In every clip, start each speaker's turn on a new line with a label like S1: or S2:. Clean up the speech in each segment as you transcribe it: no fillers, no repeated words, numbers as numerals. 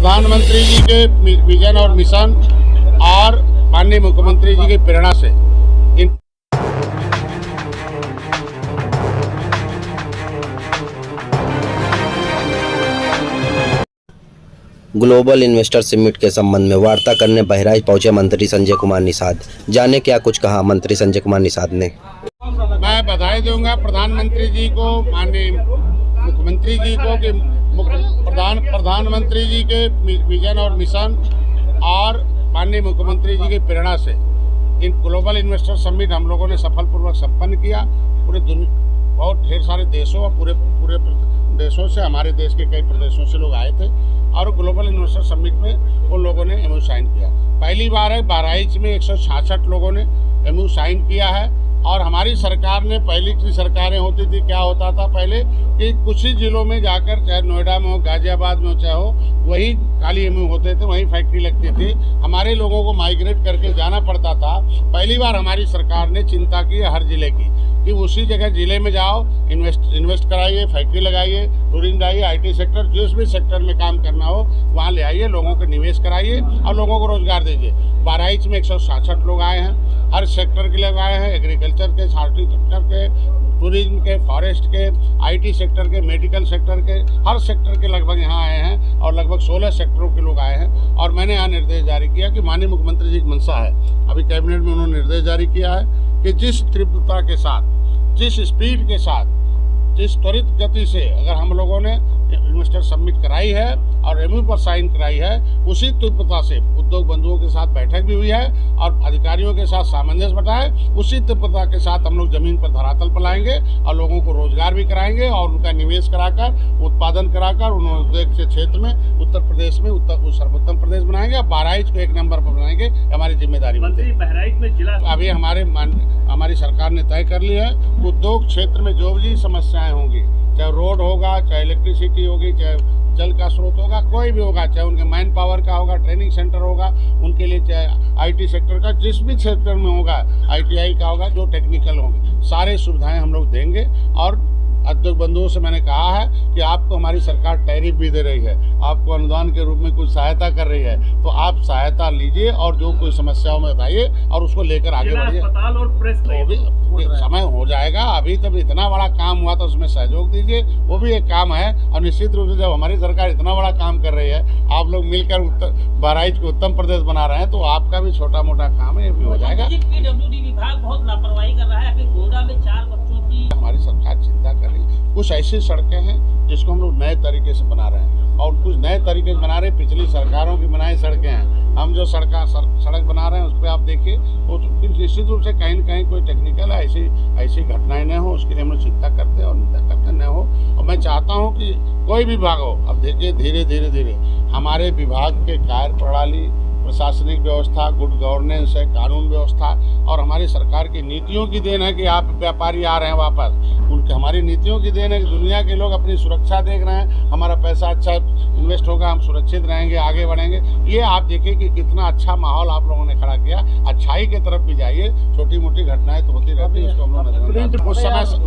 S1: प्रधानमंत्री जी के विजन और मिशन और माननीय मुख्यमंत्री जी की प्रेरणा से इन
S2: ग्लोबल इन्वेस्टर समिट के संबंध में वार्ता करने बहराइच पहुंचे मंत्री संजय कुमार निषाद। जाने क्या कुछ कहा मंत्री संजय कुमार निषाद ने।
S1: मैं बधाई दूंगा प्रधानमंत्री जी को, माननीय मुख्यमंत्री जी को कि प्रधानमंत्री जी के विजन और मिशन और माननीय मुख्यमंत्री जी की प्रेरणा से इन ग्लोबल इन्वेस्टर समिट हम लोगों ने सफलपूर्वक संपन्न किया। पूरे बहुत ढेर सारे देशों और पूरे देशों से, हमारे देश के कई प्रदेशों से लोग आए थे और ग्लोबल इन्वेस्टर समिट में उन लोगों ने एमओयू साइन किया। पहली बार है बहराइच में 166 लोगों ने एमओयू साइन किया है। और हमारी सरकार ने, पहली की सरकारें होती थी, क्या होता था पहले कि कुछ ही जिलों में जाकर, चाहे नोएडा में हो, गाजियाबाद में हो, चाहे हो, वही खाली एमओयू होते थे, वहीं फैक्ट्री लगती थी। हमारे लोगों को माइग्रेट करके जाना पड़ता था। पहली बार हमारी सरकार ने चिंता की है हर जिले की कि उसी जगह जिले में जाओ, इन्वेस्ट कराइए, फैक्ट्री लगाइए, टूरिज्म लाइए, आईटी सेक्टर, जिस भी सेक्टर में काम करना हो वहाँ ले आइए, लोगों को निवेश कराइए और लोगों को रोजगार दीजिए। बहराइच में 166 लोग आए हैं, हर सेक्टर के लोग आए हैं, एग्रीकल्चर के, हॉर्टिकल्चर के, टूरिज्म के, फॉरेस्ट के, आईटी सेक्टर के, मेडिकल सेक्टर के, हर सेक्टर के लगभग यहाँ आए हैं और लगभग 16 सेक्टरों के लोग आए हैं। और मैंने यहाँ निर्देश जारी किया कि माननीय मुख्यमंत्री जी की मंशा है, अभी कैबिनेट में उन्होंने निर्देश जारी किया है कि जिस तीव्रता के साथ, जिस स्पीड के साथ, जिस त्वरित गति से अगर हम लोगों ने इन्वेस्टर समिट कराई है और एमओयू पर साइन कराई है, उसी तीव्रता से उद्योग बंधुओं के साथ बैठक भी हुई है और अधिकारियों के साथ सामंजस्य बैठा है। उसी तीव्रता के साथ हम लोग जमीन पर धरातल पर लाएंगे और लोगों को रोजगार भी कराएंगे और उनका निवेश कराकर, उत्पादन कराकर उद्योग के क्षेत्र में उत्तर प्रदेश में सर्वोत्तम प्रदेश बनाएंगे और बहराइच को 1 नंबर पर बनाएंगे। हमारी जिम्मेदारी
S3: बहराइच में जिला
S1: अभी हमारी सरकार ने तय कर ली है। उद्योग क्षेत्र में जो भी समस्याएं होंगी, चाहे रोड होगा, चाहे इलेक्ट्रिसिटी होगी, चाहे जल का स्रोत होगा, कोई भी होगा, चाहे उनके मैन पावर का होगा, ट्रेनिंग सेंटर होगा उनके लिए, चाहे आईटी सेक्टर का, जिस भी सेक्टर में होगा, आईटीआई का होगा, जो टेक्निकल होंगे, सारे सुविधाएं हम लोग देंगे। और उद्योग बंधुओं से मैंने कहा है कि आपको हमारी सरकार टैरिफ भी दे रही है, आपको अनुदान के रूप में कुछ सहायता कर रही है, तो आप सहायता लीजिए और जो कोई समस्याओं में बताइए और उसको लेकर आगे बढ़िए।
S3: अस्पताल और प्रेस
S1: वो भी समय हो जाएगा, अभी तब इतना बड़ा काम हुआ तो उसमें सहयोग दीजिए, वो भी एक काम है। और निश्चित रूप से जब हमारी सरकार इतना बड़ा काम कर रही है, आप लोग मिलकर बहराइच को उत्तम प्रदेश बना रहे हैं, तो आपका भी छोटा मोटा काम है, ये भी हो जाएगा।
S4: पीडब्ल्यूडी विभाग बहुत लापरवाही कर रहा है। अभी गोंडा में 4 बच्चों की,
S1: हमारी सरकार चिंता कर रही है। कुछ ऐसी सड़कें हैं जिसको हम लोग नए तरीके से बना रहे हैं और कुछ नए तरीके से बना रहे हैं, पिछली सरकारों की बनाई सड़कें हैं। हम जो सड़क बना रहे हैं उस पर आप देखिए, वो निश्चित रूप से कहीं न कहीं कोई टेक्निकल ऐसी घटनाएं न हो, उसके लिए हम लोग चिंता करते हैं और निंदा करते न हो। और मैं चाहता हूँ कि कोई भी विभाग हो, अब देखिए धीरे हमारे विभाग के कार्य प्रणाली, प्रशासनिक व्यवस्था, गुड गवर्नेंस है, कानून व्यवस्था और हमारी सरकार की नीतियों की देन है कि आप व्यापारी आ रहे हैं वापस, उनके हमारी नीतियों की देन है कि दुनिया के लोग अपनी सुरक्षा देख रहे हैं, हमारा पैसा अच्छा इन्वेस्ट होगा, हम सुरक्षित रहेंगे, आगे बढ़ेंगे। ये आप देखिए कि कितना अच्छा माहौल आप लोगों ने खड़ा किया। अच्छाई की तरफ भी जाइए, छोटी मोटी घटनाएं तो होती रहती है, उसको हम लोग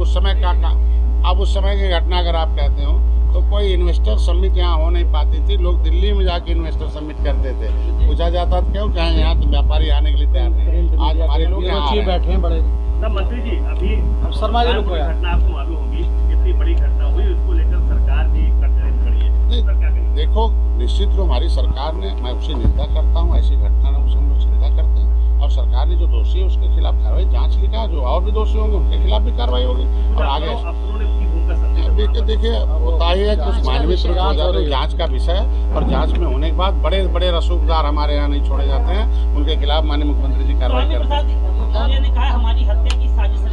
S1: उस समय की घटना अगर आप कहते हो तो कोई इन्वेस्टर समिट यहाँ हो नहीं पाती थी। लोग दिल्ली में जाके इन्वेस्टर समिट करते थे, पूछा जाता था क्यों, कहें यहाँ तो व्यापारी आने के लिए तैयार नहीं। आज हमारे लोग यहाँ बैठे हैं बड़े।
S3: मंत्री जी, अभी घटना आपको मालूम होगी, इतनी बड़ी घटना हुई, उसको लेकर सरकार भी कटघरे खड़ी है।
S1: देखो, निश्चित रूप हमारी सरकार ने, मैं उसकी निंदा करता हूँ, ऐसी घटना ने उससे हम लोग चिंता करते हैं और सरकार ने जो दोषी है उसके खिलाफ कार्रवाई, जांच लिखा, जो और भी दोषी होंगे उनके खिलाफ भी कार्रवाई होगी। और आगे देखिए होता ही है, कुछ मानवीय त्रुटि हो जाती है, जांच का विषय है और जांच में होने के बाद बड़े बड़े रसूखदार हमारे यहाँ नहीं छोड़े जाते हैं, उनके खिलाफ माननीय मुख्यमंत्री जी कार्रवाई करते हैं।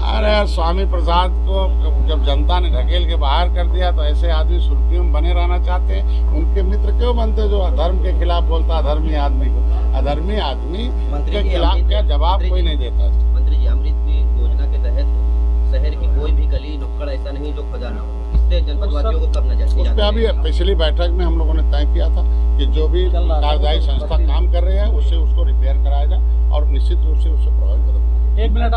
S1: अरे स्वामी प्रसाद को जब जनता ने ढकेल के बाहर कर दिया तो ऐसे आदमी सुर्खियों में बने रहना चाहते हैं। उनके मित्र क्यों बनते जो धर्म के खिलाफ बोलता, अधर्मी आदमी को, अधर्मी आदमी के खिलाफ क्या जवाब कोई नहीं देता।
S2: मंत्री जी, अमृत योजना के तहत शहर की कोई भी गली नुक्कड़ ऐसा नहीं जो खुदा ना हो, इससे जनपदवासियों को कब नजर उस पर अभी पिछली बैठक में हम लोगों ने तय किया था कि जो भी कार्यदायी संस्था काम कर रही है उससे उसको रिपेयर कराया जाए और निश्चित रूप से उससे प्रभावित करें।
S3: 1 मिनट